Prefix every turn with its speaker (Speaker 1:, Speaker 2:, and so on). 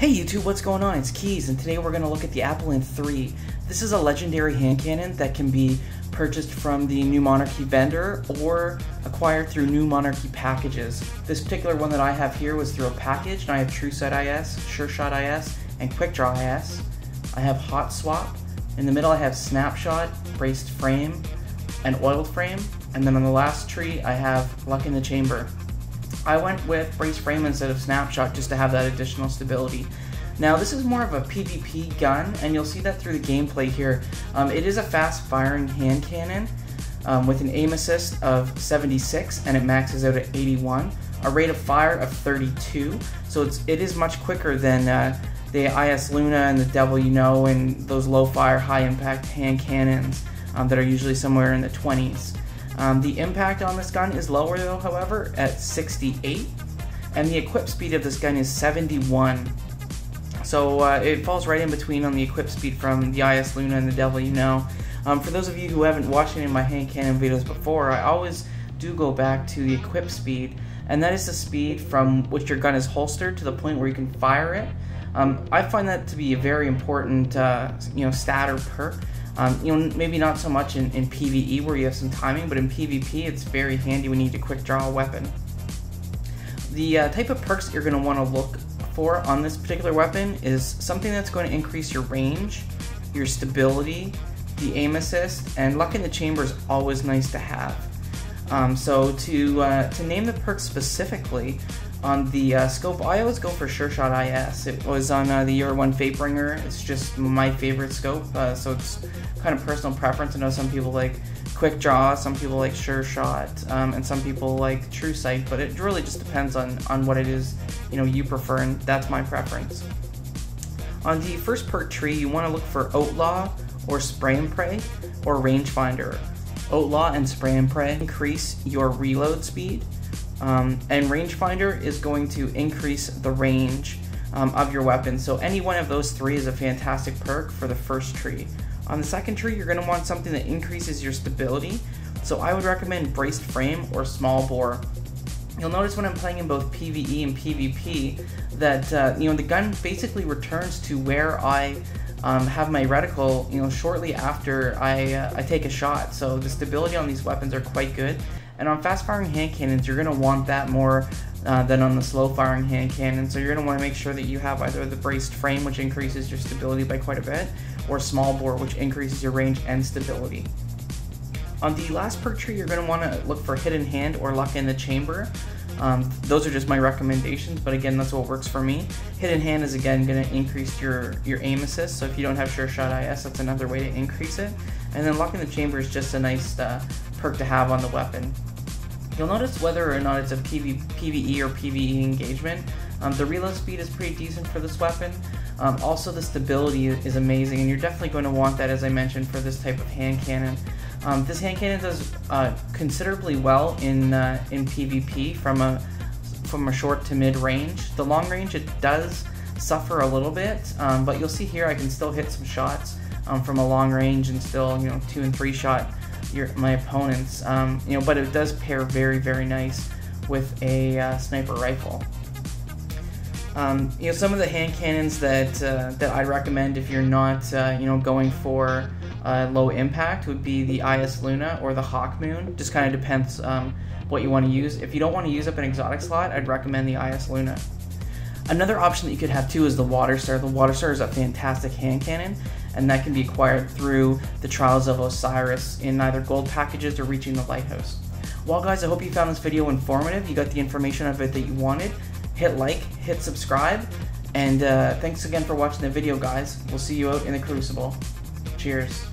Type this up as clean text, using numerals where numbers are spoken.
Speaker 1: Hey YouTube, what's going on? It's Keys, and today we're going to look at the Appellant 3. This is a legendary hand cannon that can be purchased from the New Monarchy vendor or acquired through New Monarchy packages. This particular one that I have here was through a package, and I have True Sight IS, Sure Shot IS, and Quick Draw IS. I have Hot Swap. In the middle I have Snapshot, Braced Frame, and Oiled Frame. And then on the last tree I have Luck in the Chamber. I went with Braced Frame instead of Snapshot just to have that additional stability. Now this is more of a PvP gun, and you'll see that through the gameplay here. It is a fast firing hand cannon with an aim assist of 76 and it maxes out at 81, a rate of fire of 32, so it is much quicker than the IS Luna and the Devil You Know and those low fire high impact hand cannons that are usually somewhere in the 20s. The impact on this gun is lower though, however, at 68, and the equip speed of this gun is 71. So it falls right in between on the equip speed from the IS Luna and the Devil You Know. For those of you who haven't watched any of my hand cannon videos before, I always do go back to the equip speed, and that is the speed from which your gun is holstered to the point where you can fire it. I find that to be a very important stat or perk. Maybe not so much in PvE where you have some timing, but in PvP it's very handy when you need to quick draw a weapon. The type of perks that you're going to want to look for on this particular weapon is something that's going to increase your range, your stability, the aim assist, and Luck in the Chamber is always nice to have. So to name the perks specifically, on the scope, I always go for Sure Shot IS. It was on the Year 1 Vapebringer. It's just my favorite scope, so it's kind of personal preference. I know some people like Quick Draw, some people like Sure Shot, and some people like True Sight, but it really just depends on what it is you prefer, and that's my preference. On the first perk tree, you want to look for Outlaw or Spray and Pray or Rangefinder. Outlaw and Spray and Pray increase your reload speed, and Rangefinder is going to increase the range of your weapon. So any one of those three is a fantastic perk for the first tree. On the second tree, you're going to want something that increases your stability. So I would recommend Braced Frame or Small Bore. You'll notice when I'm playing in both PvE and PvP that the gun basically returns to where I have my reticle shortly after I take a shot. So the stability on these weapons are quite good. And on fast firing hand cannons, you're going to want that more than on the slow firing hand cannon. So you're going to want to make sure that you have either the Braced Frame, which increases your stability by quite a bit, or Small Bore, which increases your range and stability. On the last perk tree, you're going to want to look for Hidden Hand or Luck in the Chamber. Those are just my recommendations, but again, that's what works for me. Hidden Hand is again going to increase your aim assist, so if you don't have Sure Shot IS, that's another way to increase it. And then Luck in the Chamber is just a nice perk to have on the weapon. You'll notice whether or not it's a PvE or PvE engagement, the reload speed is pretty decent for this weapon. Also the stability is amazing, and you're definitely going to want that, as I mentioned, for this type of hand cannon. This hand cannon does considerably well in PvP from a short to mid range. The long range, it does suffer a little bit, but you'll see here I can still hit some shots from a long range and still 2 and 3 shot my opponents. But it does pair very, very nice with a sniper rifle. Some of the hand cannons that I recommend if you're not going for low impact would be the IS Luna or the Hawk Moon. Just kind of depends what you want to use. If you don't want to use up an exotic slot, I'd recommend the IS Luna. Another option that you could have too is the Water Star. The Water Star is a fantastic hand cannon, and that can be acquired through the Trials of Osiris in either gold packages or reaching the lighthouse. Well guys, I hope you found this video informative. You got the information of it that you wanted. Hit like, hit subscribe, and thanks again for watching the video, guys. We'll see you out in the Crucible. Cheers.